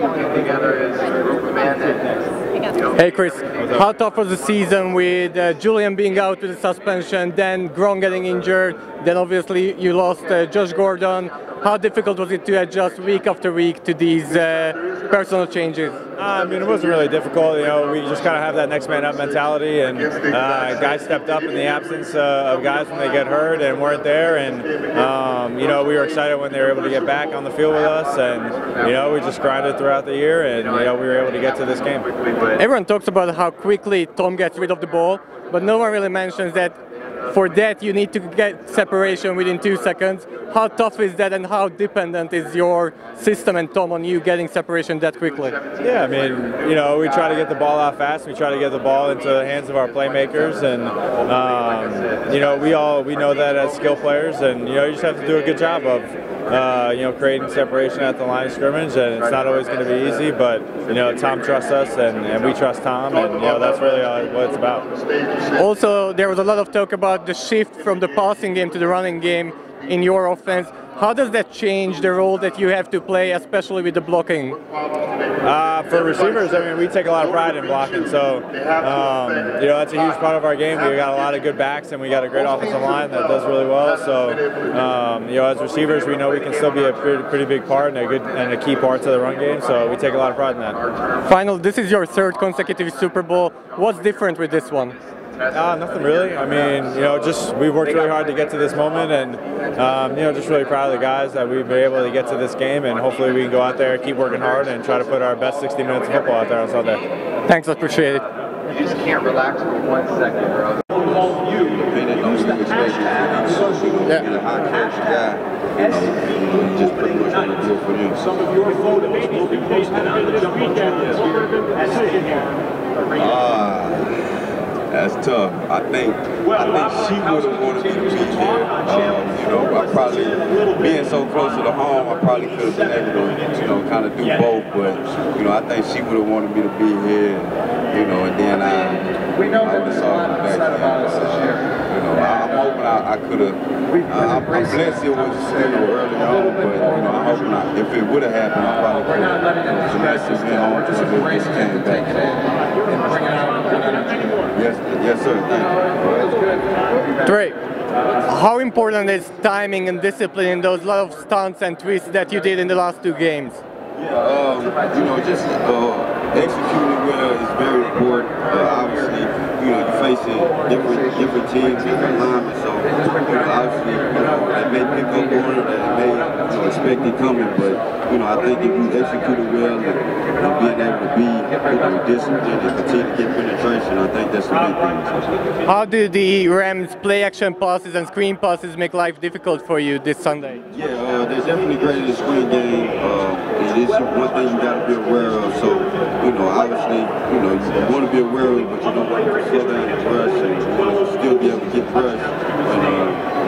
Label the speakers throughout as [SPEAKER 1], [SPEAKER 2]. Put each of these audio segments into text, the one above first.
[SPEAKER 1] working together as a group of men.
[SPEAKER 2] Hey Chris, how tough was the season with Julian being out with the suspension, then Gron getting injured, then obviously you lost Josh Gordon. How difficult was it to adjust week after week to these personal changes?
[SPEAKER 3] I mean, it wasn't really difficult. You know, we just kind of have that next man up mentality, and guys stepped up in the absence of guys when they get hurt and weren't there. And you know, we were excited when they were able to get back on the field with us, and you know, we just grinded throughout the year, and you know, we were able to get to this game.
[SPEAKER 2] Everyone talks about how quickly Tom gets rid of the ball, but no one really mentions that for that you need to get separation within 2 seconds. How tough is that, and how dependent is your system and Tom on you getting separation that quickly?
[SPEAKER 3] Yeah, I mean, you know, we try to get the ball out fast. We try to get the ball into the hands of our playmakers, and you know, we know that as skill players, and you know, you just have to do a good job of you know, creating separation at the line of scrimmage, and it's not always going to be easy, but you know, Tom trusts us, and we trust Tom, and you know, that's really what it's about.
[SPEAKER 2] Also, there was a lot of talk about the shift from the passing game to the running game in your offense. How does that change the role that you have to play, especially with the blocking?
[SPEAKER 3] For receivers, I mean, we take a lot of pride in blocking, so you know, that's a huge part of our game. We got a lot of good backs, and we got a great offensive line that does really well. So you know, as receivers, we know we can still be a pretty big part and a key part to the run game. So we take a lot of pride in that.
[SPEAKER 2] Final, this is your third consecutive Super Bowl. What's different with this one?
[SPEAKER 3] Nothing really. I mean, you know, just we've worked really hard to get to this moment, and you know, just really proud of the guys that we've been able to get to this game, and hopefully we can go out there, keep working hard, and try to put our best 60 minutes of football out there on Sunday.
[SPEAKER 2] Thanks, I appreciate it.
[SPEAKER 1] You just can't relax for 1 second, bro.
[SPEAKER 4] Use the hashtag associated with a high cash guy. Just pretty much want to do it for them.
[SPEAKER 5] Some of your photos will be posted on the Jump On channel here.
[SPEAKER 4] That's tough. I think she would have wanted me to be here. You know, I probably, being so close to the home, I probably could have been able to, you know, kind of do both. But, you know, I think she would have wanted me to be here. You know, and then I would have saw her back here. You know, I'm hoping I could have. I'm blessed it was, you know, early on, but, you know, I hope not. If it would have happened, I probably could have. The message been on to the race came back. Yes, sir. Thank you.
[SPEAKER 2] Great. How important is timing and discipline in those lot of stunts and twists that you did in the last 2 games?
[SPEAKER 4] You know, just executing well is very important. Obviously, you know, you're facing different teams, different linemen, so you know, obviously, you know, they may pick up on it, they may, you know, expect it coming, but you know, I think if you execute it well and being able to be, you know, disciplined and continue to get penetration, I think that's the big thing.
[SPEAKER 2] How do the Rams play action passes and screen passes make life difficult for you this Sunday?
[SPEAKER 4] Yeah, they're definitely great in the screen game. It is one thing you got to be aware of. So, you know, obviously, you know, you want to be aware of it, but you don't want to slow down the rush, and you want to still be able to get rushed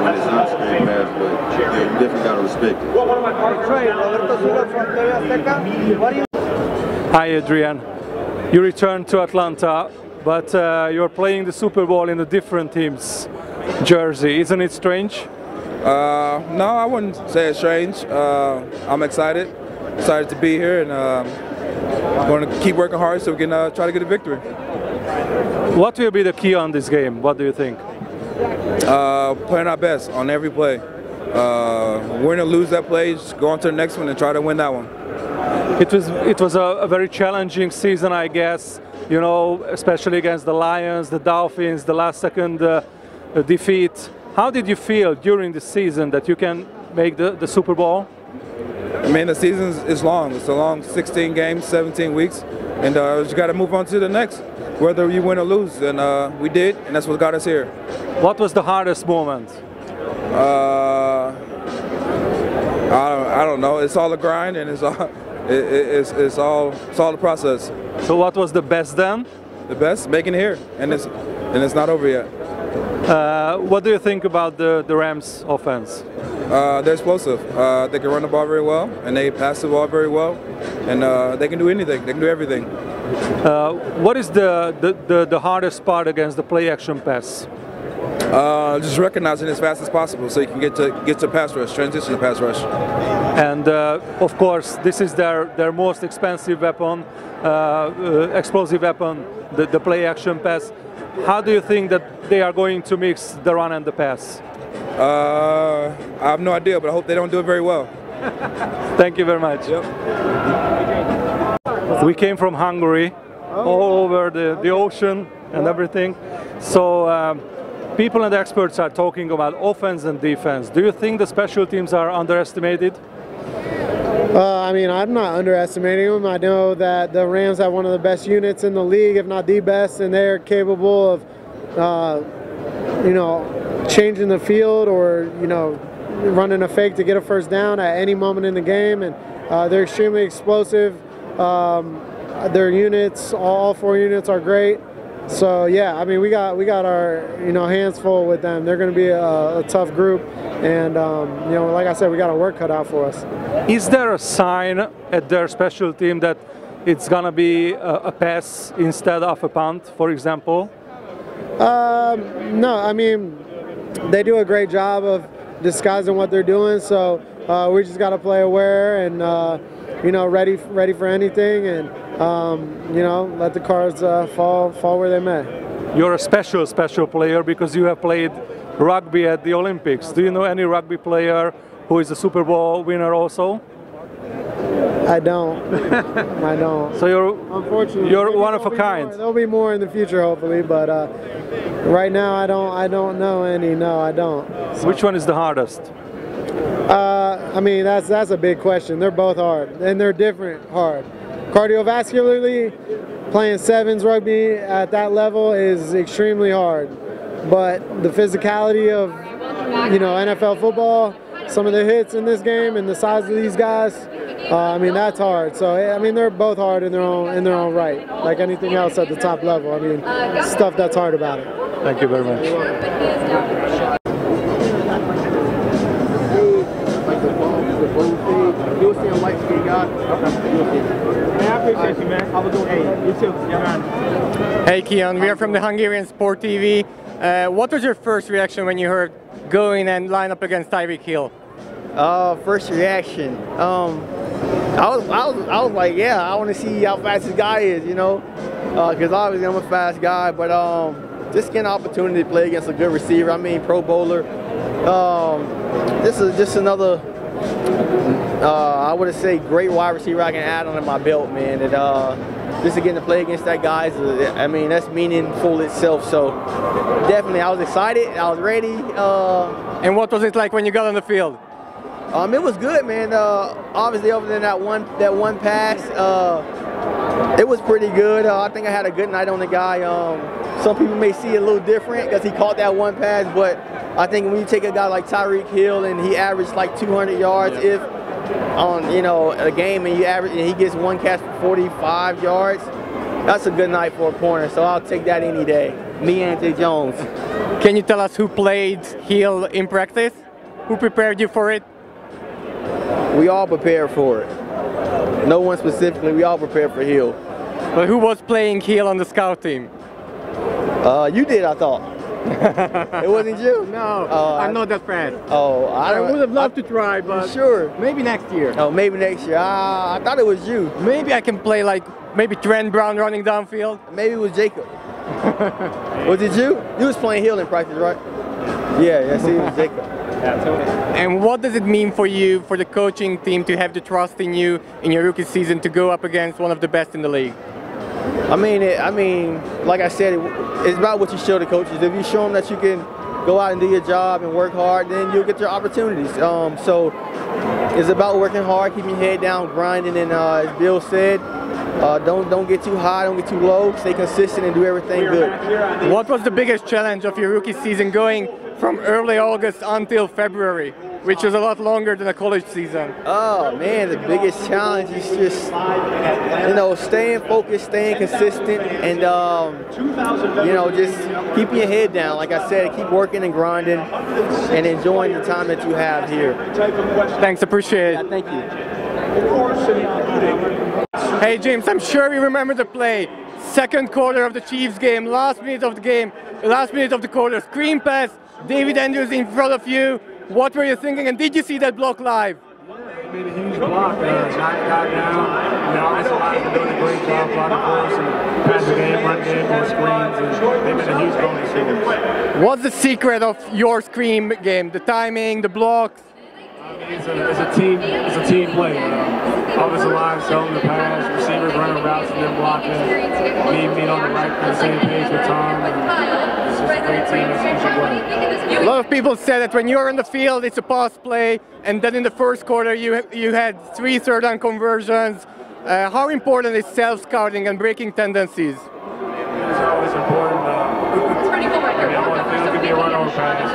[SPEAKER 4] when it's not screen pass. But yeah, you definitely got to respect it.
[SPEAKER 6] Hi, Adrian. You returned to Atlanta, but you're playing the Super Bowl in a different team's jersey. Isn't it strange?
[SPEAKER 7] No, I wouldn't say it's strange. I'm excited to be here, and I'm going to keep working hard so we can try to get a victory.
[SPEAKER 6] What will be the key on this game? What do you think?
[SPEAKER 7] Playing our best on every play. Win or lose that play, just go on to the next one and try to win that one.
[SPEAKER 6] It was a very challenging season, I guess. You know, especially against the Lions, the Dolphins, the last-second defeat. How did you feel during the season that you can make the Super Bowl?
[SPEAKER 7] I mean, the season is long. It's a long 16 games, 17 weeks, and you got to move on to the next, whether you win or lose. And we did, and that's what got us here.
[SPEAKER 6] What was the hardest moment?
[SPEAKER 7] I don't know. It's all a grind, and it's all the process.
[SPEAKER 6] So what was the best then?
[SPEAKER 7] The best, making it here, and it's not over yet.
[SPEAKER 6] What do you think about the Rams offense?
[SPEAKER 7] They're explosive. They can run the ball very well, and they pass the ball very well, and they can do anything. They can do everything.
[SPEAKER 6] What is the hardest part against the play action pass?
[SPEAKER 7] Just recognizing as fast as possible so you can get to pass rush, transition to pass rush.
[SPEAKER 6] And of course, this is their most expensive weapon, explosive weapon, the play action pass. How do you think that they are going to mix the run and the pass?
[SPEAKER 7] I have no idea, but I hope they don't do it very well.
[SPEAKER 6] Thank you very much.
[SPEAKER 7] Yep.
[SPEAKER 6] We came from Hungary, all over the ocean and everything. So people and experts are talking about offense and defense. Do you think the special teams are underestimated?
[SPEAKER 8] I mean, I'm not underestimating them. I know that the Rams have one of the best units in the league, if not the best, and they're capable of, you know, changing the field or, you know, running a fake to get a first down at any moment in the game. And they're extremely explosive. Their units, all 4 units are great. So yeah, I mean, we got our, you know, hands full with them. They're going to be a tough group, and you know, like I said, we got our work cut out for us.
[SPEAKER 6] Is there a sign at their special team that it's going to be a pass instead of a punt, for example?
[SPEAKER 8] No, I mean, they do a great job of disguising what they're doing. So we just got to play aware and you know, ready for anything, and you know, let the cards fall where they may.
[SPEAKER 6] You're a special player because you have played rugby at the Olympics. Do you know any rugby player who is a Super Bowl winner also?
[SPEAKER 8] I don't. I don't.
[SPEAKER 6] So
[SPEAKER 8] unfortunately,
[SPEAKER 6] you're one of a kind.
[SPEAKER 8] There'll be more in the future, hopefully, but right now I don't know any. No, I don't. So.
[SPEAKER 6] Which one is the hardest?
[SPEAKER 8] I mean, that's a big question. They're both hard, and they're different hard. Cardiovascularly, playing sevens rugby at that level is extremely hard. But the physicality of, you know, NFL football, some of the hits in this game and the size of these guys, I mean, that's hard. So I mean, they're both hard in their own right. Like anything else at the top level. I mean, stuff that's hard about it.
[SPEAKER 6] Thank you very much.
[SPEAKER 1] You'll see a light skin guy.
[SPEAKER 5] I appreciate you, man. Have a good day. You too.
[SPEAKER 2] Hey, Keon, we are from the Hungarian Sport TV. What was your first reaction when you heard go in and line up against Tyreek Hill?
[SPEAKER 9] First reaction. I was like, yeah, I want to see how fast this guy is, you know, because obviously I'm a fast guy, but just getting an opportunity to play against a good receiver. I mean, Pro Bowler. This is just another. I would say great wide receiver I can add onto my belt, man. And just to get to play against that guy, I mean, that's meaningful itself. So definitely, I was excited. I was ready.
[SPEAKER 2] And what was it like when you got on the field?
[SPEAKER 9] It was good, man. Obviously, other than that one pass, it was pretty good. I think I had a good night on the guy. Some people may see it a little different because he caught that one pass, but I think when you take a guy like Tyreek Hill and he averaged like 200 yards, if on, you know, a game, and he gets one catch for 45 yards, that's a good night for a corner. So I'll take that any day. Me and Anthony Jones.
[SPEAKER 2] Can you tell us who played Hill in practice? Who prepared you for it?
[SPEAKER 9] We all prepared for it. No one specifically. We all prepared for Hill.
[SPEAKER 2] But who was playing Hill on the scout team?
[SPEAKER 9] You did, I thought. It wasn't you?
[SPEAKER 2] No, I'm not that fast.
[SPEAKER 9] Oh,
[SPEAKER 2] I would have loved to try, but
[SPEAKER 9] sure.
[SPEAKER 2] Maybe next year.
[SPEAKER 9] Oh, maybe next year. I thought it was you.
[SPEAKER 2] Maybe I can play like maybe Trent Brown running downfield.
[SPEAKER 9] Maybe it was Jacob. Was it you? You was playing Hill in practice, right? Yeah, see, it was Jacob.
[SPEAKER 2] And what does it mean for you, for the coaching team, to have the trust in you in your rookie season to go up against one of the best in the league?
[SPEAKER 9] I mean, like I said, it's about what you show the coaches. If you show them that you can go out and do your job and work hard, then you'll get your opportunities. So it's about working hard, keeping your head down, grinding, and as Bill said, don't get too high, don't get too low, stay consistent and do everything good.
[SPEAKER 2] What was the biggest challenge of your rookie season going from early August until February, which is a lot longer than a college season?
[SPEAKER 9] Oh man, the biggest challenge is just, you know, staying focused, staying consistent, and you know, just keeping your head down. Like I said, keep working and grinding and enjoying the time that you have here.
[SPEAKER 2] Thanks, appreciate it.
[SPEAKER 9] Yeah, thank you.
[SPEAKER 2] Hey James, I'm sure you remember the play. Second quarter of the Chiefs game, last minute of the quarter, screen pass, David Andrews in front of you. What were you thinking, and did you see that block live?
[SPEAKER 5] Made a huge block, knocked down. Obviously, they're doing a great job blocking for us and pass the game, run game, more screens, and they've been a huge bonus for us.
[SPEAKER 2] What's the secret of your screen game? The timing, the blocks?
[SPEAKER 5] It's a team play. Offensive line selling the pass, receivers running routes and then blocking. Me on the right, on the same page with Tom. It's just a great team.
[SPEAKER 2] A lot of people say that when you're on the field, it's a pass play, and then in the first quarter you had 3 third-down conversions. How important is self-scouting and breaking tendencies?
[SPEAKER 5] It's always important. It could be a run-over pass.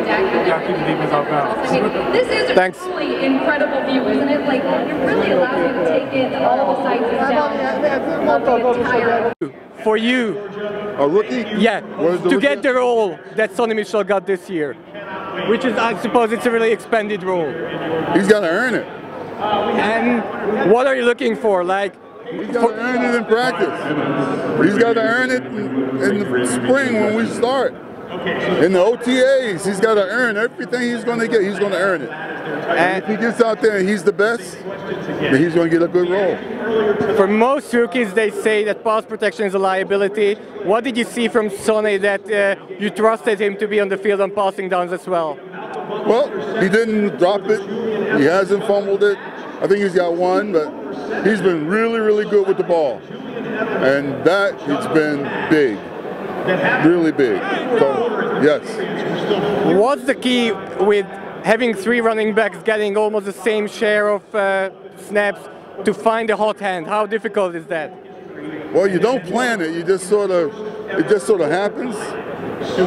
[SPEAKER 5] You got to keep the defense off balance.
[SPEAKER 10] This is
[SPEAKER 2] Thanks.
[SPEAKER 10] a really incredible view, isn't it? Like, it really allows you to take in all the sights of the entire.
[SPEAKER 2] For you,
[SPEAKER 11] a rookie?
[SPEAKER 2] yeah,
[SPEAKER 11] To
[SPEAKER 2] to get the role that Sonny Michel got this year, which is, I suppose, it's a really expanded role.
[SPEAKER 11] He's got to earn it.
[SPEAKER 2] And what are you looking for? Like,
[SPEAKER 11] He's got to earn it in practice. He's got to earn it in the spring when we start. In the OTAs, he's got to earn everything he's going to get. He's going to earn it. And if he gets out there and he's the best, then he's going to get a good role.
[SPEAKER 2] For most rookies, they say that pass protection is a liability. What did you see from Sonny that you trusted him to be on the field on passing downs as well?
[SPEAKER 11] Well, he didn't drop it. He hasn't fumbled it. I think he's got one, but he's been really, really good with the ball. And that, it's been big. Really big. So, yes.
[SPEAKER 2] What's the key with having 3 running backs getting almost the same share of snaps to find a hot hand? How difficult is that?
[SPEAKER 11] Well, you don't plan it. You just sort of, it just sort of happens.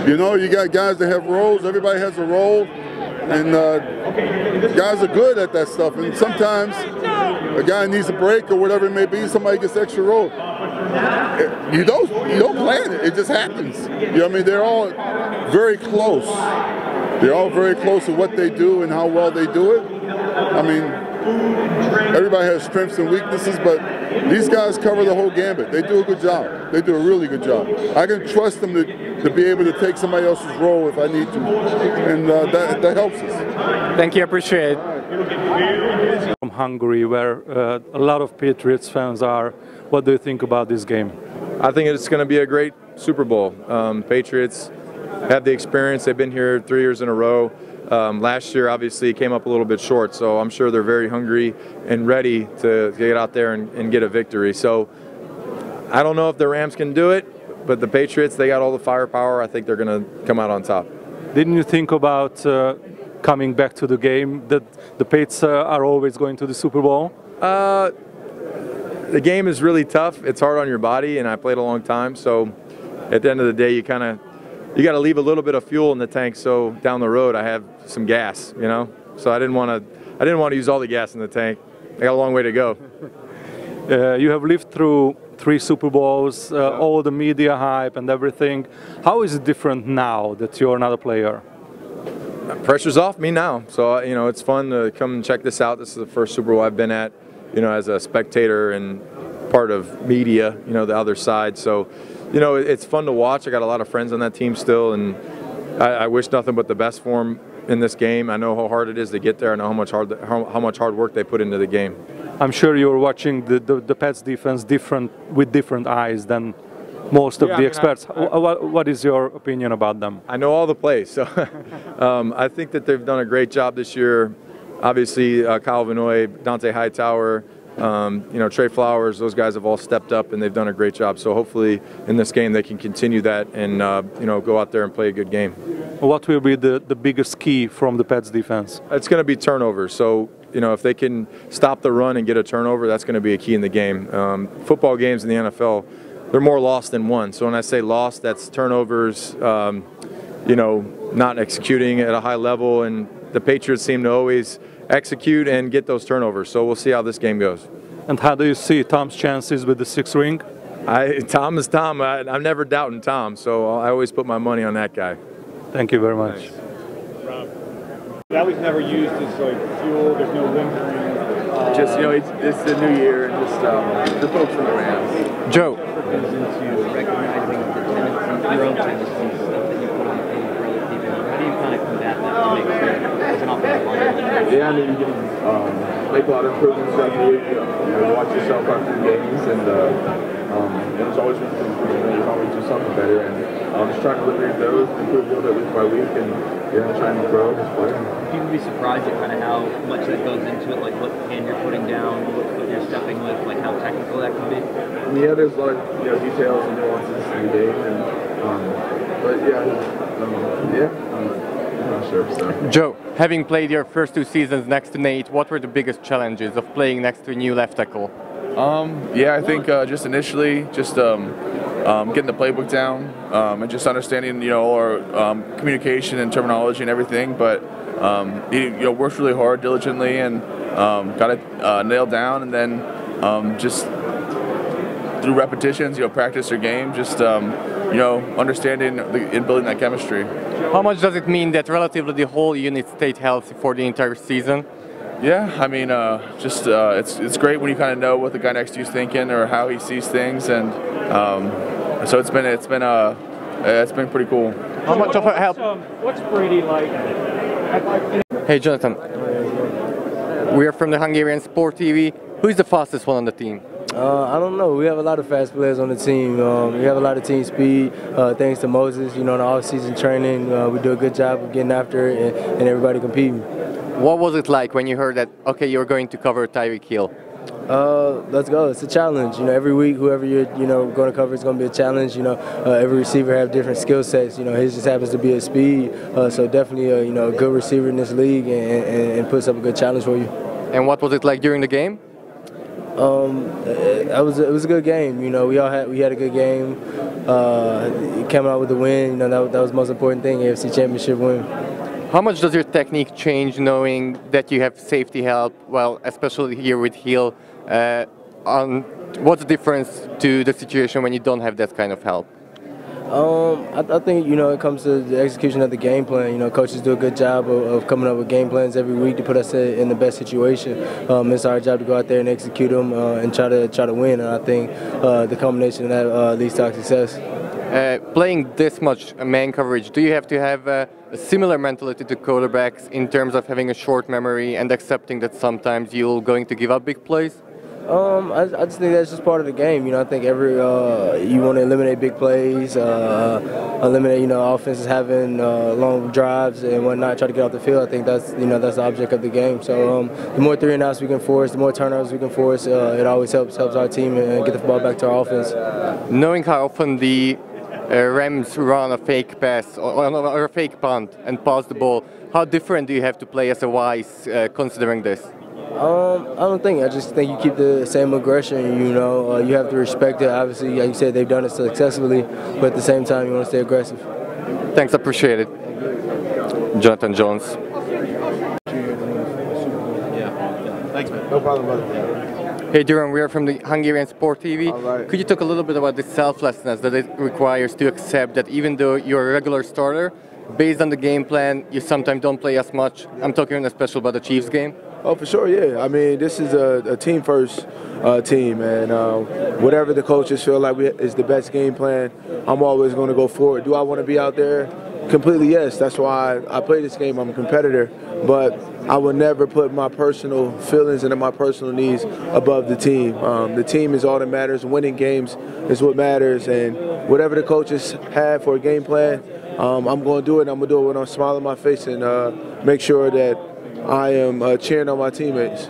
[SPEAKER 11] You know, you got guys that have roles. Everybody has a role. And guys are good at that stuff. And sometimes a guy needs a break or whatever it may be. Somebody gets extra role. You don't plan it. It just happens. You know what I mean? They're all very close. They're all very close to what they do and how well they do it. I mean, everybody has strengths and weaknesses, but these guys cover the whole gambit. They do a good job. They do a really good job. I can trust them to be able to take somebody else's role if I need to, and that helps us.
[SPEAKER 2] Thank you, appreciate it.
[SPEAKER 6] From Hungary, where a lot of Patriots fans are, what do you think about this game?
[SPEAKER 12] I think it's going to be a great Super Bowl. Patriots have the experience. They've been here 3 years in a row. Last year, obviously, came up a little bit short, so I'm sure they're very hungry and ready to get out there and get a victory. So I don't know if the Rams can do it, but the Patriots, they got all the firepower. I think they're going to come out on top.
[SPEAKER 6] Didn't you think about coming back to the game, that the Patriots are always going to the Super Bowl?
[SPEAKER 12] The game is really tough. It's hard on your body, and I played a long time, so at the end of the day, you got to leave a little bit of fuel in the tank, so down the road I have some gas, you know. So I didn't want to use all the gas in the tank. I got a long way to go.
[SPEAKER 6] You have lived through 3 Super Bowls, all the media hype and everything. How is it different now that you're not a player?
[SPEAKER 12] Pressure's off me now, so you know it's fun to come and check this out. This is the first Super Bowl I've been at, you know, as a spectator and part of media, you know, the other side. So, you know, it's fun to watch. I got a lot of friends on that team still, and I wish nothing but the best for them in this game. I know how hard it is to get there. I know how much hard work they put into the game.
[SPEAKER 6] I'm sure you're watching the Pats defense with different eyes than most of the experts. What is your opinion about them?
[SPEAKER 12] I know all the plays, so I think that they've done a great job this year. Obviously, Kyle Vanoy, Dante Hightower, you know, Trey Flowers, those guys have all stepped up and they've done a great job. So hopefully in this game they can continue that and you know, go out there and play a good game.
[SPEAKER 6] What will be the biggest key from the Pats defense?
[SPEAKER 12] It's going to be turnovers. So, you know, if they can stop the run and get a turnover, that's going to be a key in the game. Football games in the NFL, they're more lost than won. So when I say lost, that's turnovers, you know, not executing at a high level, and the Patriots seem to always execute and get those turnovers. So we'll see how this game goes.
[SPEAKER 6] And how do you see Tom's chances with the 6th ring?
[SPEAKER 12] Tom is Tom. I'm never doubting Tom, so I always put my money on that guy.
[SPEAKER 6] Thank you very much.
[SPEAKER 5] That was never used as like fuel. There's no lingering.
[SPEAKER 1] Just, you know, it's the new year, and just the folks in the Rams.
[SPEAKER 2] Joe.
[SPEAKER 13] Into recognizing the tendencies, your own tendencies, stuff that you put on the field for other people. How do you to make sure as an offensive lineman?
[SPEAKER 1] Yeah, I mean, you can make a lot of improvements throughout the week. Watch yourself after the games, and there's always room for improvement. You can always do something better, and just trying to eliminate those, improve a little bit week by week, and trying to grow as a player.
[SPEAKER 13] People be surprised at kind of how much that goes into it, like what hand you're putting down, what foot you're stepping with, like how technical that can be.
[SPEAKER 1] Yeah, there's a lot of details and nuances in the game, and but I'm not sure. So.
[SPEAKER 2] Joe, having played your first 2 seasons next to Nate, what were the biggest challenges of playing next to a new left tackle?
[SPEAKER 14] Yeah, I think just initially, just getting the playbook down and just understanding, our communication and terminology and everything. But he, works really hard, diligently, and got it nailed down. And then just through repetitions, practice your game, just understanding and building that chemistry.
[SPEAKER 2] How much does it mean that relatively the whole unit stayed healthy for the entire season?
[SPEAKER 14] Yeah, I mean, it's great when you kind of know what the guy next to you is thinking or how he sees things, and so it's been pretty cool.
[SPEAKER 2] How much of a help?
[SPEAKER 15] What's Brady like?
[SPEAKER 2] Hey, Jonathan. We are from the Hungarian Sport TV. Who is the fastest one on the team?
[SPEAKER 16] I don't know. We have a lot of fast players on the team. We have a lot of team speed, thanks to Moses. In the off-season training, we do a good job of getting after it and everybody competing.
[SPEAKER 2] What was it like when you heard that, okay, you're going to cover Tyreek Hill?
[SPEAKER 16] Let's go. It's a challenge. Every week, whoever you're, going to cover is going to be a challenge. Every receiver have different skill sets. His just happens to be a speed. So definitely, a good receiver in this league and puts up a good challenge for you.
[SPEAKER 2] And what was it like during the game?
[SPEAKER 16] It was a good game. We had a good game. Coming out with the win. That was the most important thing. AFC Championship win.
[SPEAKER 2] How much does your technique change knowing that you have safety help? Well, especially here with Hill. What's the difference to the situation when you don't have that kind of help?
[SPEAKER 16] I think it comes to the execution of the game plan. Coaches do a good job of coming up with game plans every week to put us in the best situation. It's our job to go out there and execute them and try to win. And I think the combination of that leads to our success.
[SPEAKER 2] Playing this much man coverage, do you have to have a similar mentality to quarterbacks in terms of having a short memory and accepting that sometimes you're going to give up big plays?
[SPEAKER 16] I just think that's just part of the game. I think you want to eliminate big plays, eliminate offenses having long drives and whatnot, try to get off the field. I think that's that's the object of the game. So the more 3 and outs we can force, the more turnovers we can force, it always helps our team and get the ball back to our offense.
[SPEAKER 2] Knowing how often the Rams run a fake pass or a fake punt and pass the ball, how different do you have to play as a Wise considering this?
[SPEAKER 16] I don't think. I just think you keep the same aggression. You have to respect it. Obviously, like you said, they've done it successfully, but at the same time, you want to stay aggressive.
[SPEAKER 2] Thanks, appreciate it. Jonathan Jones.
[SPEAKER 1] Thanks, man. No problem, brother.
[SPEAKER 2] Hey, Duran, we are from the Hungarian Sport TV.
[SPEAKER 1] Right.
[SPEAKER 2] Could you talk a little bit about the selflessness that it requires to accept that even though you're a regular starter, based on the game plan, you sometimes don't play as much? I'm talking especially about the Chiefs game.
[SPEAKER 17] Oh, for sure, yeah. I mean, this is a team-first team, and whatever the coaches feel like is the best game plan, I'm always going to go for it. Do I want to be out there? Completely, yes. That's why I play this game. I'm a competitor, but I would never put my personal feelings and my personal needs above the team. The team is all that matters. Winning games is what matters, and whatever the coaches have for a game plan, I'm going to do it. I'm going to do it with a smile on my face and make sure that I am cheering on my teammates.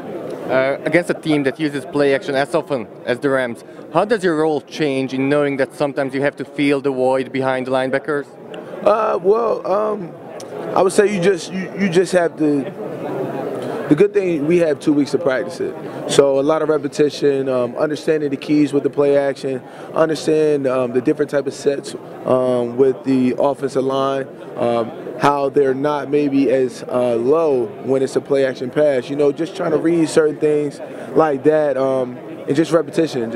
[SPEAKER 2] Against a team that uses play action as often as the Rams, how does your role change in knowing that sometimes you have to feel the void behind the linebackers?
[SPEAKER 17] I would say you just have to. The good thing, we have 2 weeks to practice it. So a lot of repetition, understanding the keys with the play action, understand the different type of sets with the offensive line, how they're not maybe as low when it's a play action pass. Just trying to read certain things like that, and just repetition,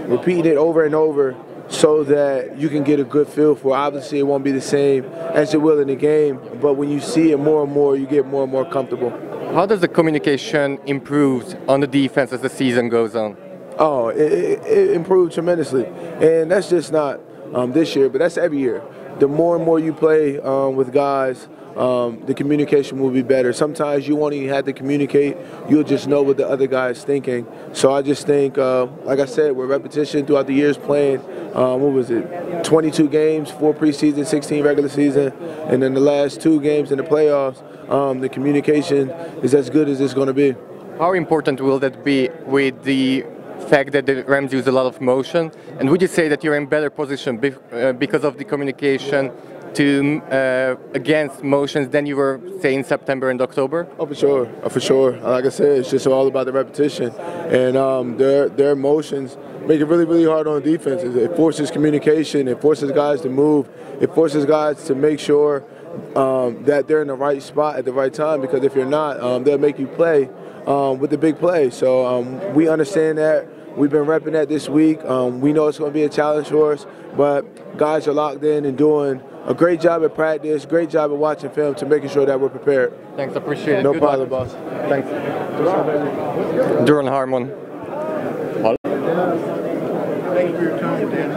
[SPEAKER 17] repeating it over and over, so that you can get a good feel for it. Obviously, it won't be the same as it will in the game, but when you see it more and more, you get more and more comfortable.
[SPEAKER 2] How does the communication improve on the defense as the season goes on?
[SPEAKER 17] Oh, it improved tremendously, and that's just not this year, but that's every year. the more and more you play with guys, the communication will be better. Sometimes you won't even have to communicate. You'll just know what the other guy is thinking. So I just think, like I said, with repetition throughout the years playing, what was it, 22 games, 4 preseason, 16 regular season, and then the last 2 games in the playoffs, the communication is as good as it's going to be.
[SPEAKER 2] How important will that be with the fact that the Rams use a lot of motion? And would you say that you're in better position because of the communication to against motions than you were, say, in September and October?
[SPEAKER 17] Oh, for sure. For sure. Like I said, it's just all about the repetition. And their motions make it really, really hard on defense. It forces communication. It forces guys to move. It forces guys to make sure that they're in the right spot at the right time, because if you're not, they'll make you play with the big play. So we understand that. We've been repping that this week. We know it's going to be a challenge for us, but guys are locked in and doing a great job at practice, great job at watching film to making sure that we're prepared.
[SPEAKER 2] Thanks, appreciate it.
[SPEAKER 17] No
[SPEAKER 2] Good
[SPEAKER 17] problem,
[SPEAKER 2] luck.
[SPEAKER 17] boss.
[SPEAKER 2] Thanks. Duran Harmon.
[SPEAKER 15] Thank you for your time, Dan.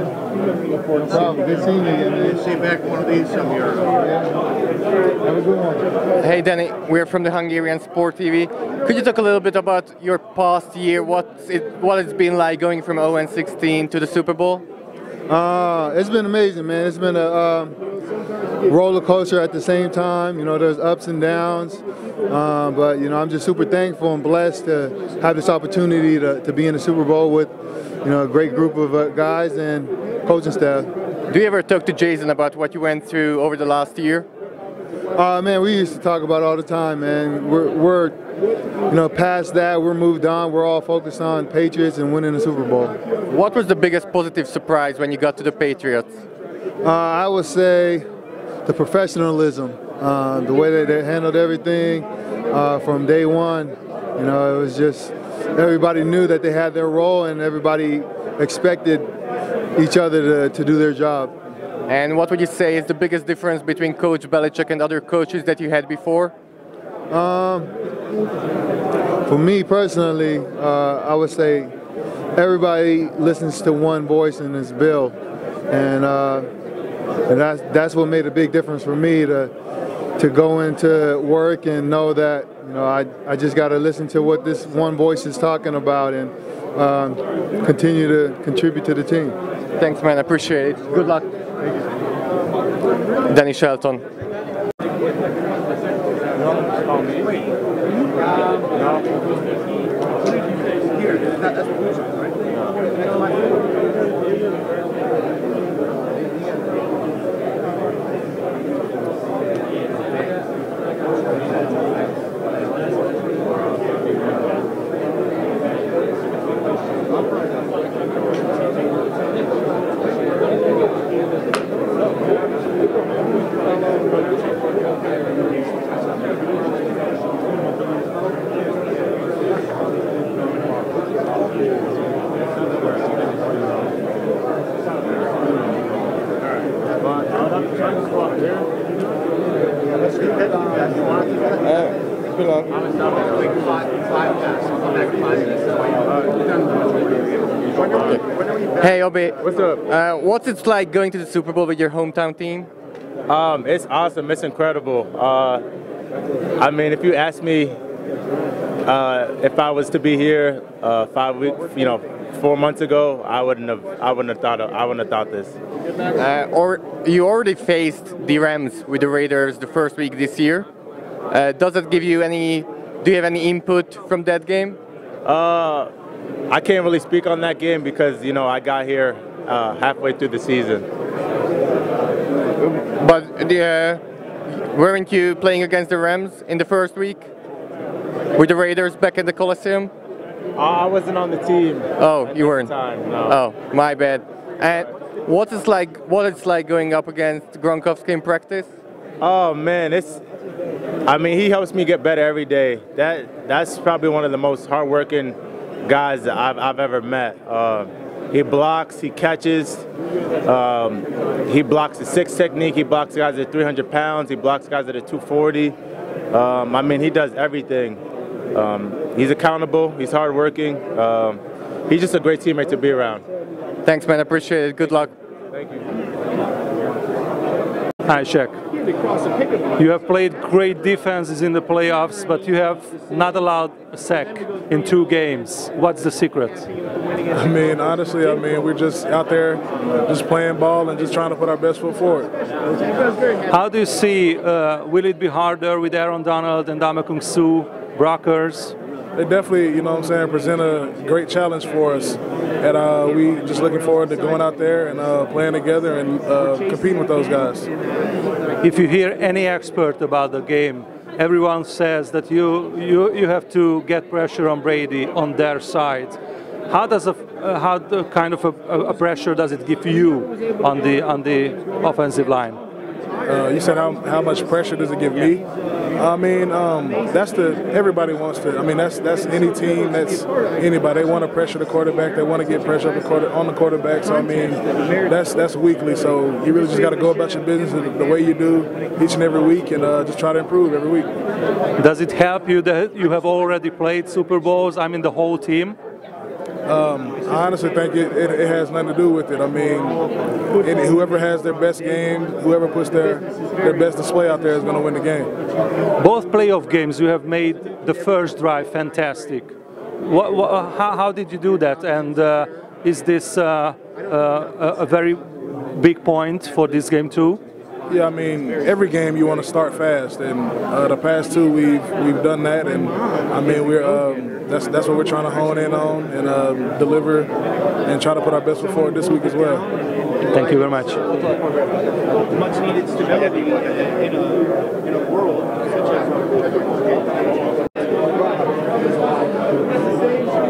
[SPEAKER 15] Look forward to good seeing you again. See you back one of these some years. Have a good one.
[SPEAKER 2] Hey Danny, we're from the Hungarian Sport TV. Could you talk a little bit about your past year? What it's been like going from 0-16 to the Super Bowl?
[SPEAKER 15] It's been amazing, man. It's been a roller coaster at the same time. You know, there's ups and downs, but you know, I'm just super thankful and blessed to have this opportunity to be in the Super Bowl with, you know, a great group of guys and coaching staff.
[SPEAKER 2] Do you ever talk to Jason about what you went through over the last year?
[SPEAKER 15] Man, we used to talk about it all the time, man. We're you know, past that, we're moved on. We're all focused on Patriots and winning the Super Bowl.
[SPEAKER 2] What was the biggest positive surprise when you got to the Patriots?
[SPEAKER 15] I would say the professionalism, the way that they handled everything from day one. You know, it was just everybody knew that they had their role and everybody expected each other to do their job.
[SPEAKER 2] And what would you say is the biggest difference between Coach Belichick and other coaches that you had before?
[SPEAKER 15] For me personally, I would say everybody listens to one voice, and it's Bill, and that's what made a big difference for me to go into work and know that, you know, I just got to listen to what this one voice is talking about and continue to contribute to the team.
[SPEAKER 2] Thanks, man. I appreciate it. Good luck. Danny Shelton. Hey Obi,
[SPEAKER 18] what's up?
[SPEAKER 2] What's it like going to the Super Bowl with your hometown team?
[SPEAKER 18] It's awesome. It's incredible. I mean, if you asked me if I was to be here 4 months ago, I wouldn't have thought this.
[SPEAKER 2] Or you already faced the Rams with the Raiders the first week this year. Does that give you any? Do you have any input from that game?
[SPEAKER 18] I can't really speak on that game because, you know, I got here halfway through the season.
[SPEAKER 2] But weren't you playing against the Rams in the first week with the Raiders back at the Coliseum?
[SPEAKER 18] I wasn't on the team.
[SPEAKER 2] Oh, you weren't.
[SPEAKER 18] Time, no.
[SPEAKER 2] Oh, my bad. And what it's like going up against Gronkowski in practice?
[SPEAKER 18] Oh man, I mean, he helps me get better every day. That's probably one of the most hardworking guys that I've ever met. He blocks, he catches, he blocks the 6 technique, he blocks guys that are 300 pounds, he blocks guys that are 240. I mean, he does everything. He's accountable, he's hardworking. He's just a great teammate to be around.
[SPEAKER 2] Thanks, man. I appreciate it. Good luck.
[SPEAKER 18] Thank you.
[SPEAKER 6] Hi, Shaq. You have played great defenses in the playoffs, but you have not allowed a sack in 2 games. What's the secret?
[SPEAKER 19] I mean, honestly, we're just out there just playing ball and just trying to put our best foot forward.
[SPEAKER 6] How do you see, will it be harder with Aaron Donald and Damakung Suh, Brockers?
[SPEAKER 19] They definitely, you know what I'm saying, present a great challenge for us. And we just looking forward to going out there and playing together and competing with those guys.
[SPEAKER 6] If you hear any expert about the game, everyone says that you have to get pressure on Brady on their side. How kind of a pressure does it give you on the offensive line?
[SPEAKER 19] You said how much pressure does it give me? I mean, everybody wants to. I mean, that's any team, that's anybody. They want to pressure the quarterback. They want to get pressure on the quarterback. So I mean, that's weekly. So you really just got to go about your business the way you do each and every week, and just try to improve every week.
[SPEAKER 6] Does it help you that you have already played Super Bowls? I mean, the whole team.
[SPEAKER 19] I honestly think it has nothing to do with it. I mean, whoever has their best game, whoever puts their best display out there is going to win the game.
[SPEAKER 6] Both playoff games, you have made the first drive fantastic. How did you do that? And is this a very big point for this game too?
[SPEAKER 19] Yeah, I mean, every game you want to start fast, and the past 2 we've done that, and I mean that's what we're trying to hone in on and deliver, and try to put our best foot forward this week as well.
[SPEAKER 6] Thank you very much.
[SPEAKER 20] Much needed stability in a world such as.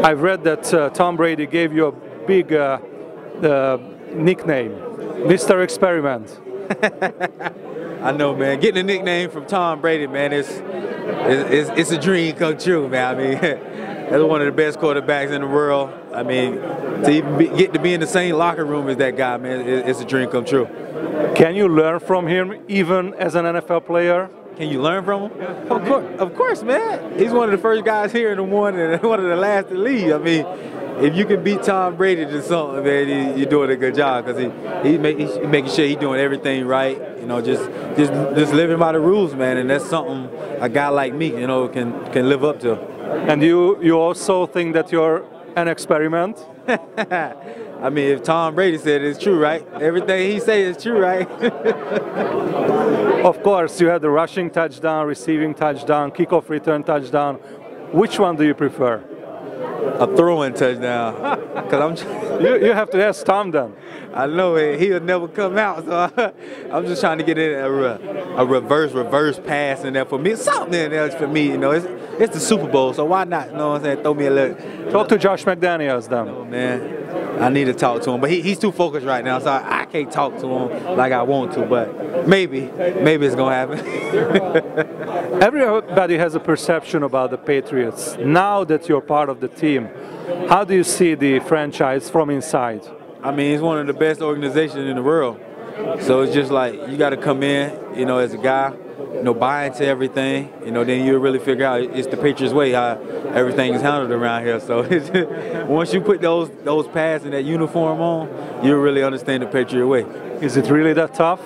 [SPEAKER 6] I've read that Tom Brady gave you a big nickname, Mr. Experiment.
[SPEAKER 21] I know, man. Getting a nickname from Tom Brady, man, it's a dream come true, man. I mean, that's one of the best quarterbacks in the world. I mean, to even get to be in the same locker room as that guy, man, it's a dream come true.
[SPEAKER 6] Can you learn from him, even as an NFL player?
[SPEAKER 21] Can you learn from him? Of course, man. He's one of the first guys here in the morning and one of the last to leave. I mean, if you can beat Tom Brady to something, man, you're doing a good job, because he's making sure he's doing everything right. You know, just living by the rules, man, and that's something a guy like me, you know, can live up to.
[SPEAKER 6] And you also think that you're an experiment?
[SPEAKER 21] I mean, if Tom Brady said it's true, right? Everything he says is true, right?
[SPEAKER 6] Of course, you had the rushing touchdown, receiving touchdown, kickoff return touchdown. Which one do you prefer?
[SPEAKER 21] A throwing touchdown. Cause
[SPEAKER 6] you have to ask Tom then.
[SPEAKER 21] I know it. He'll never come out, so I'm just trying to get in a reverse pass in there for me. Something in there for me, you know. It's the Super Bowl, so why not? You know what I'm saying? Throw me a little.
[SPEAKER 6] Talk to Josh McDaniels then.
[SPEAKER 21] Oh, man. I need to talk to him, but he's too focused right now, so I can't talk to him like I want to, but maybe it's going to happen.
[SPEAKER 6] Everybody has a perception about the Patriots. Now that you're part of the team, how do you see the franchise from inside?
[SPEAKER 21] I mean, it's one of the best organizations in the world. So it's just like, you got to come in, you know, as a guy, you know, buy into everything, you know, then you'll really figure out it's the Patriots way, how everything is handled around here. So it's just, once you put those pads and that uniform on, you'll really understand the Patriot way.
[SPEAKER 6] Is it really that tough?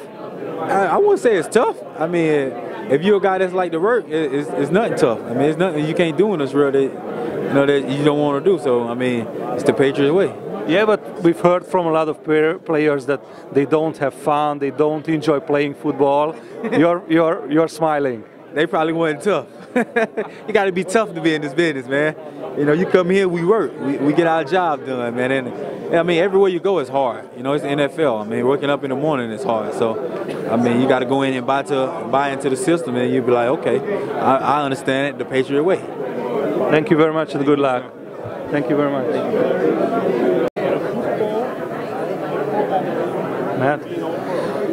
[SPEAKER 21] I wouldn't say it's tough. I mean, if you're a guy that's like to work, it's nothing tough. I mean, it's nothing you can't do in this world that, you know, that you don't want to do. So, I mean, it's the Patriot way.
[SPEAKER 6] Yeah, but we've heard from a lot of players that they don't have fun, they don't enjoy playing football. You're smiling.
[SPEAKER 21] They probably weren't tough. You got to be tough to be in this business, man. You know, you come here, we work, we get our job done, man. And I mean, everywhere you go is hard. You know, it's the NFL. I mean, waking up in the morning is hard. So, I mean, you got to go in and buy into the system, and you'll be like, okay, I understand it the Patriot way.
[SPEAKER 6] Thank you very much and good luck. Thank you very much. Matt,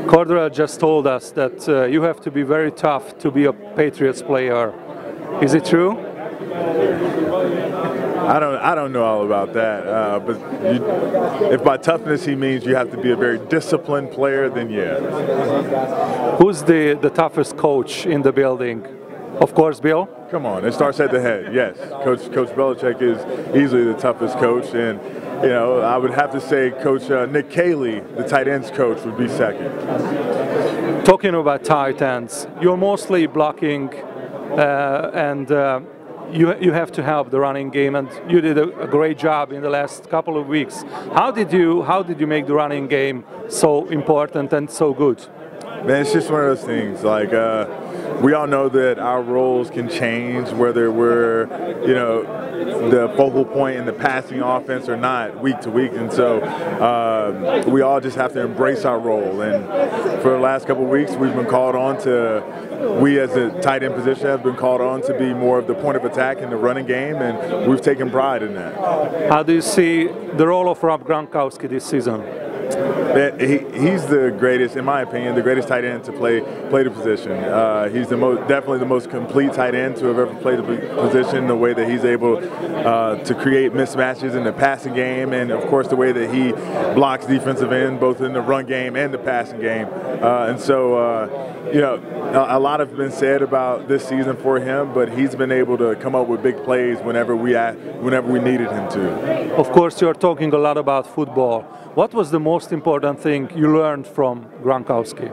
[SPEAKER 6] Cordero just told us that you have to be very tough to be a Patriots player. Is it true?
[SPEAKER 22] I don't know all about that, but if by toughness he means you have to be a very disciplined player, then yeah.
[SPEAKER 6] Who's the toughest coach in the building? Of course, Bill.
[SPEAKER 22] Come on, it starts at the head. Yes, Coach Belichick is easily the toughest coach, and you know I would have to say Coach Nick Caley, the tight ends coach, would be second.
[SPEAKER 6] Talking about tight ends, you're mostly blocking and you have to help the running game, and you did a great job in the last couple of weeks. How did you make the running game so important and so good?
[SPEAKER 22] Man, it's just one of those things. Like we all know that our roles can change, whether we're, you know, the focal point in the passing offense or not, week to week. And so we all just have to embrace our role. And for the last couple of weeks, we've been called on to, we as a tight end position have been called on to be more of the point of attack in the running game, and we've taken pride in that.
[SPEAKER 6] How do you see the role of Rob Gronkowski this season?
[SPEAKER 22] He's the greatest, in my opinion, the greatest tight end to play the position. He's definitely the most complete tight end to have ever played the position. The way that he's able to create mismatches in the passing game, and of course the way that he blocks defensive end, both in the run game and the passing game. And so, you know, a lot has been said about this season for him, but he's been able to come up with big plays whenever we needed him to.
[SPEAKER 6] Of course, you're talking a lot about football. What was the most important thing you learned from Gronkowski?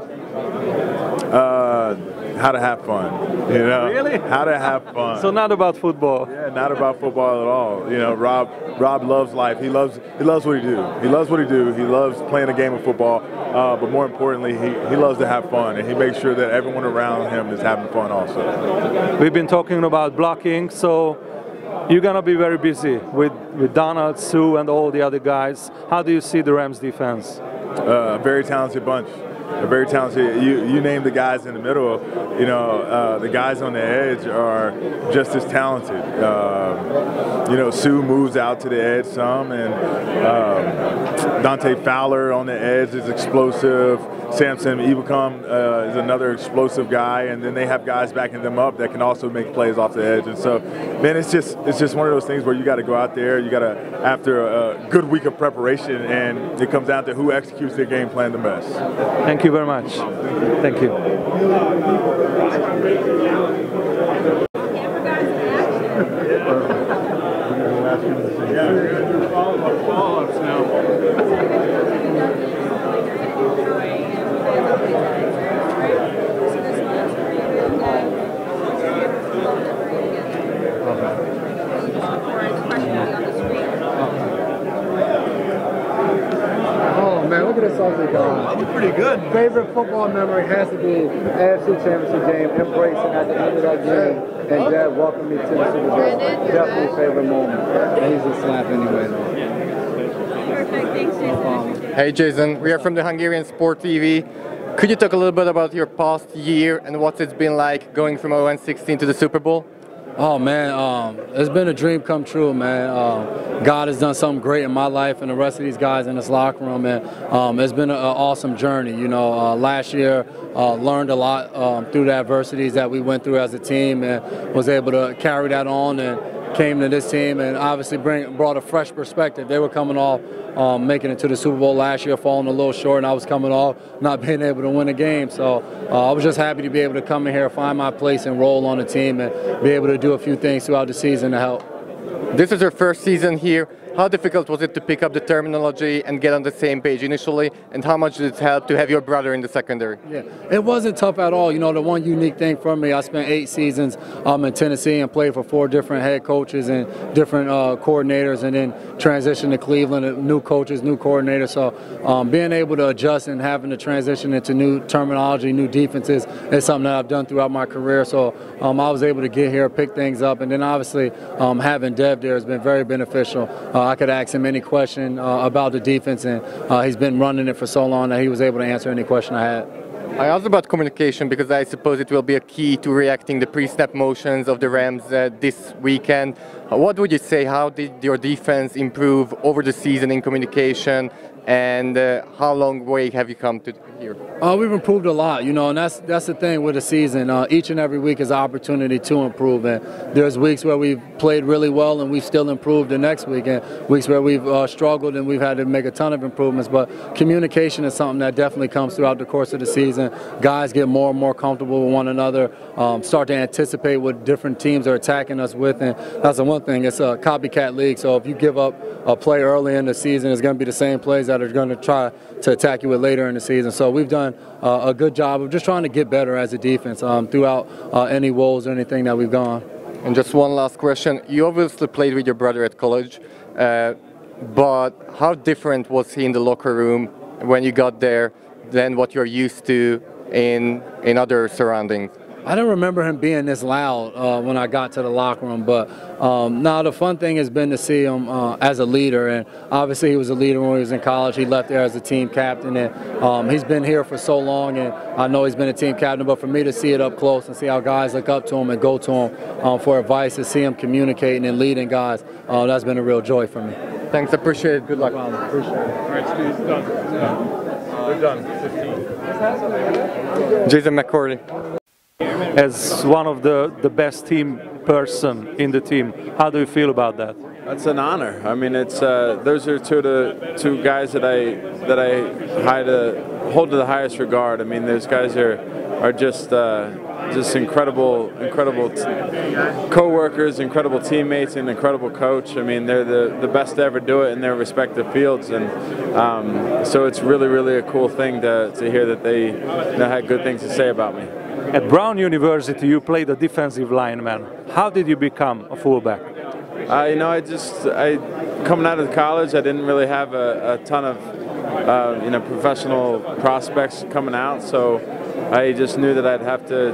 [SPEAKER 22] How to have fun, you know.
[SPEAKER 6] Really?
[SPEAKER 22] How to have fun.
[SPEAKER 6] So not about football.
[SPEAKER 22] Yeah, not about football at all. You know, Rob loves life. He loves what he do. He loves what he do. He loves playing a game of football. But more importantly, he loves to have fun, and he makes sure that everyone around him is having fun also.
[SPEAKER 6] We've been talking about blocking, so you're gonna be very busy with Donald, Sue, and all the other guys. How do you see the Rams defense?
[SPEAKER 22] A very talented bunch. A very talented. You name the guys in the middle. You know, the guys on the edge are just as talented. You know, Sue moves out to the edge some, and Dante Fowler on the edge is explosive. Samson Ibukam is another explosive guy, and then they have guys backing them up that can also make plays off the edge. And so, man, it's just one of those things where you got to go out there. You got to, after a good week of preparation, and it comes down to who executes their game plan the best.
[SPEAKER 6] Thank you very much. Thank you.
[SPEAKER 8] Look at this ugly guy.
[SPEAKER 20] That was pretty good.
[SPEAKER 8] Favorite football memory has to be AFC Championship game, embracing at the end of that game, and Dad welcomed me to the Super Bowl. Definitely favorite moment. And he's a slap anyway, though.
[SPEAKER 10] Perfect. Thanks, Jason.
[SPEAKER 2] Hey, Jason. We are from the Hungarian Sport TV. Could you talk a little bit about your past year and what it's been like going from 0-16 to the Super Bowl?
[SPEAKER 3] Oh man, it's been a dream come true, man. God has done something great in my life and the rest of these guys in this locker room, man. It's been an awesome journey. You know, last year learned a lot through the adversities that we went through as a team, and was able to carry that on and came to this team and obviously brought a fresh perspective. They were coming off making it to the Super Bowl last year, falling a little short, and I was coming off not being able to win a game. So I was just happy to be able to come in here, find my place and roll on the team and be able to do a few things throughout the season to help.
[SPEAKER 2] This is your first season here. How difficult was it to pick up the terminology and get on the same page initially, and how much did it help to have your brother in the secondary?
[SPEAKER 3] Yeah, it wasn't tough at all. You know, the one unique thing for me, I spent 8 seasons in Tennessee and played for 4 different head coaches and different coordinators, and then transitioned to Cleveland, new coaches, new coordinators. So being able to adjust and having to transition into new terminology, new defenses is something that I've done throughout my career. So I was able to get here, pick things up, and then obviously having Dev there has been very beneficial. I could ask him any question about the defense, and he's been running it for so long that he was able to answer any question I had.
[SPEAKER 2] I asked about communication because I suppose it will be a key to reacting the pre-snap motions of the Rams this weekend. What would you say? How did your defense improve over the season in communication, and how long way have you come to here?
[SPEAKER 3] We've improved a lot, you know, and that's the thing with the season. Each and every week is an opportunity to improve, and there's weeks where we've played really well and we've still improved the next week, and weeks where we've struggled and we've had to make a ton of improvements. But communication is something that definitely comes throughout the course of the season. Guys get more and more comfortable with one another, start to anticipate what different teams are attacking us with, and that's one one thing. It's a copycat league, so if you give up a play early in the season, it's going to be the same plays that are going to try to attack you with later in the season. So we've done a good job of just trying to get better as a defense throughout any woes or anything that we've gone.
[SPEAKER 2] And just one last question. You obviously played with your brother at college, but how different was he in the locker room when you got there than what you're used to in other surroundings?
[SPEAKER 3] I don't remember him being this loud when I got to the locker room, but now the fun thing has been to see him as a leader, and obviously he was a leader when he was in college. He left there as a team captain, and he's been here for so long, and I know he's been a team captain, but for me to see it up close and see how guys look up to him and go to him for advice, to see him communicating and leading guys, that's been a real joy for me.
[SPEAKER 2] Thanks, appreciate it. Good luck.
[SPEAKER 3] Appreciate it.
[SPEAKER 22] All right, Steve, done. They're done. 15.
[SPEAKER 2] Jason McCourty.
[SPEAKER 6] As one of the best team person in the team, how do you feel about that?
[SPEAKER 4] That's an honor. I mean, it's those are two guys that I hold to the highest regard. I mean, those guys are just incredible co-workers, incredible teammates, and incredible coach. I mean, they're the best to ever do it in their respective fields, and so it's really a cool thing to hear that they had good things to say about me.
[SPEAKER 6] At Brown University, you played a defensive lineman. How did you become a fullback?
[SPEAKER 4] I coming out of college, I didn't really have a ton of professional prospects coming out, so I just knew that I'd have to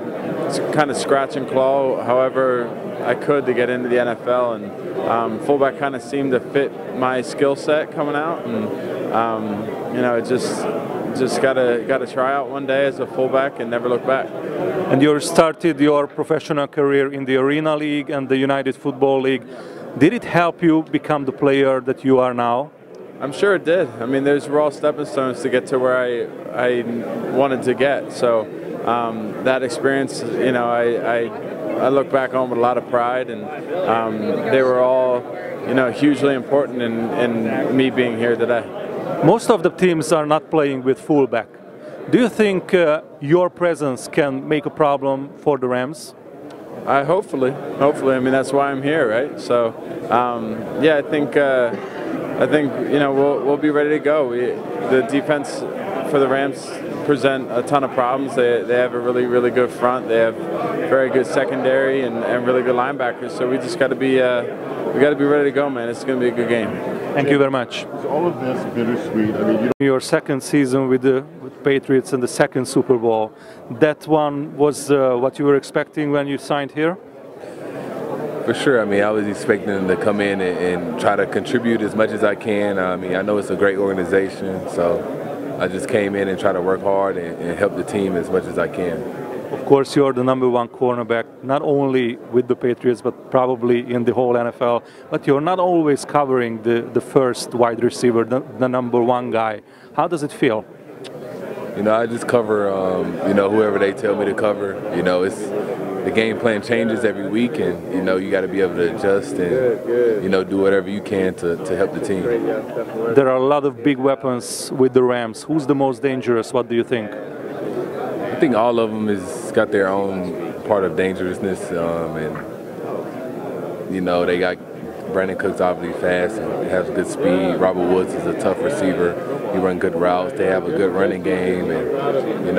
[SPEAKER 4] kind of scratch and claw however I could to get into the NFL, and fullback kind of seemed to fit my skill set coming out, and just got to try out one day as a fullback and never look back.
[SPEAKER 6] And you started your professional career in the Arena League and the United Football League. Did it help you become the player that you are now?
[SPEAKER 4] I'm sure it did. I mean, those were all stepping stones to get to where I wanted to get. So that experience, I look back on with a lot of pride, and they were all, hugely important in me being here today.
[SPEAKER 6] Most of the teams are not playing with fullback. Do you think your presence can make a problem for the Rams?
[SPEAKER 4] Hopefully. I mean, that's why I'm here, right? So, yeah, I think we'll be ready to go. The defense for the Rams present a ton of problems. They have a really good front. They have very good secondary and really good linebackers. So we just got to be ready to go, man. It's going to be a good game.
[SPEAKER 6] Thank you very much.
[SPEAKER 22] Is all of this bittersweet? I mean,
[SPEAKER 6] your second season with the Patriots and the second Super Bowl, that one was what you were expecting when you signed here?
[SPEAKER 7] For sure. I mean, I was expecting them to come in and try to contribute as much as I can. I mean, I know it's a great organization, so I just came in and try to work hard and help the team as much as I can.
[SPEAKER 6] Of course, you're the #1 cornerback, not only with the Patriots, but probably in the whole NFL. But you're not always covering the first wide receiver, the #1 guy. How does it feel?
[SPEAKER 7] I just cover, whoever they tell me to cover. The game plan changes every week, and you got to be able to adjust and do whatever you can to help the team.
[SPEAKER 6] There are a lot of big weapons with the Rams. Who's the most dangerous? What do you think?
[SPEAKER 7] I think all of them has got their own part of dangerousness, and they got Brandon Cooks obviously fast and has good speed. Robert Woods is a tough receiver. He runs good routes. They have a good running game, and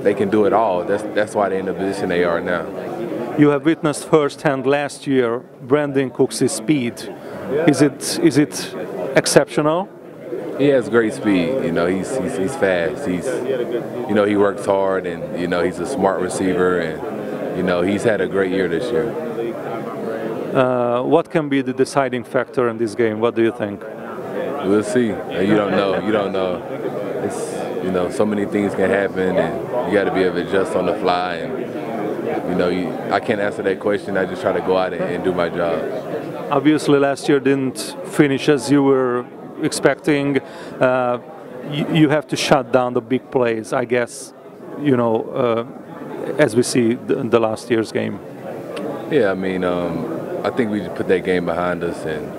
[SPEAKER 7] they can do it all. That's why they're in the position they are now.
[SPEAKER 6] You have witnessed firsthand last year Brandon Cooks' speed. Is it exceptional?
[SPEAKER 7] He has great speed. He's fast. He works hard, and he's a smart receiver, and he's had a great year this year.
[SPEAKER 6] What can be the deciding factor in this game? What do you think?
[SPEAKER 7] We'll see. You don't know. It's so many things can happen, and you got to be able to adjust on the fly. And I can't answer that question. I just try to go out and do my job.
[SPEAKER 6] Obviously, last year didn't finish as you were expecting. You have to shut down the big plays, I guess. As we see the last year's game.
[SPEAKER 7] Yeah, I mean, I think we just put that game behind us, and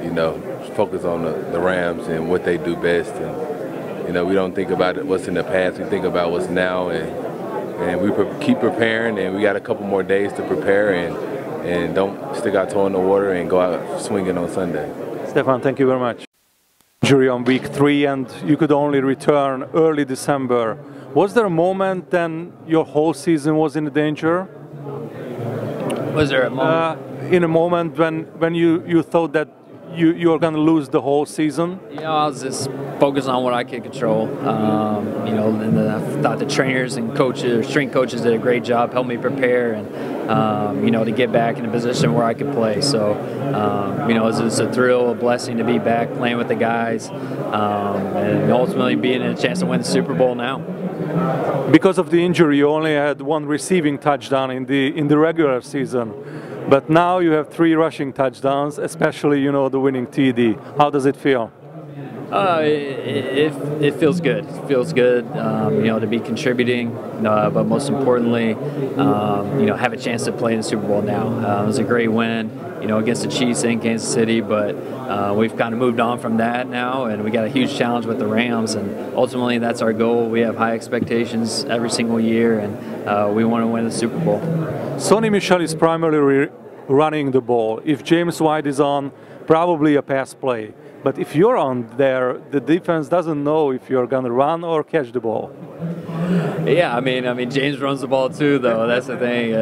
[SPEAKER 7] focus on the Rams and what they do best, and we don't think about what's in the past. We think about what's now, and we keep preparing, and we got a couple more days to prepare, and and don't stick our toe in the water and go out swinging on Sunday.
[SPEAKER 6] Stefan, thank you very much. Injury on week 3 and you could only return early December. Was there a moment then your whole season was in danger?
[SPEAKER 9] Was there a moment?
[SPEAKER 6] In a moment when you thought that you were going to lose the whole season?
[SPEAKER 9] You know, I was just focused on what I could control. You know, and I thought the trainers and coaches, strength coaches, did a great job, helped me prepare, and you know, to get back in a position where I could play. So, you know, it's a thrill, a blessing to be back playing with the guys, and ultimately being in a chance to win the Super Bowl now.
[SPEAKER 6] Because of the injury, you only had 1 receiving touchdown in the regular season. But now you have 3 rushing touchdowns, especially, you know, the winning TD. How does it feel?
[SPEAKER 9] It feels good. It feels good, you know, to be contributing, but most importantly, you know, have a chance to play in the Super Bowl now. It was a great win, you know, against the Chiefs in Kansas City, but we've kind of moved on from that now, and we got a huge challenge with the Rams, and ultimately that's our goal. We have high expectations every single year, and we want to win the Super Bowl.
[SPEAKER 6] Sonny Michel is primarily running the ball. If James White is on, probably a pass play. But if you're on there, the defense doesn't know if you're going to run or catch the ball.
[SPEAKER 9] Yeah, I mean, James runs the ball too, though. That's the thing.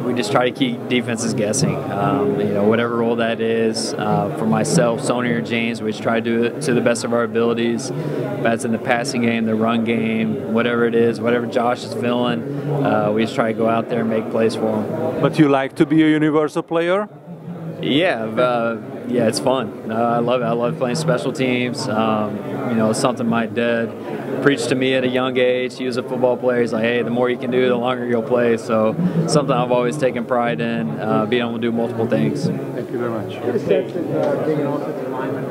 [SPEAKER 9] We just try to keep defenses guessing. You know, whatever role that is, for myself, Sonny or James, we just try to do it to the best of our abilities. That's in the passing game, the run game, whatever it is, whatever Josh is feeling, we just try to go out there and make plays for him.
[SPEAKER 6] But you like to be a universal player?
[SPEAKER 9] Yeah, yeah, it's fun. I love it. I love playing special teams. You know, something my dad preached to me at a young age. He was a football player. He's like, hey, the more you can do, the longer you'll play. So something I've always taken pride in, being able to do multiple things.
[SPEAKER 6] Thank you very much.
[SPEAKER 11] What steps is being an offensive lineman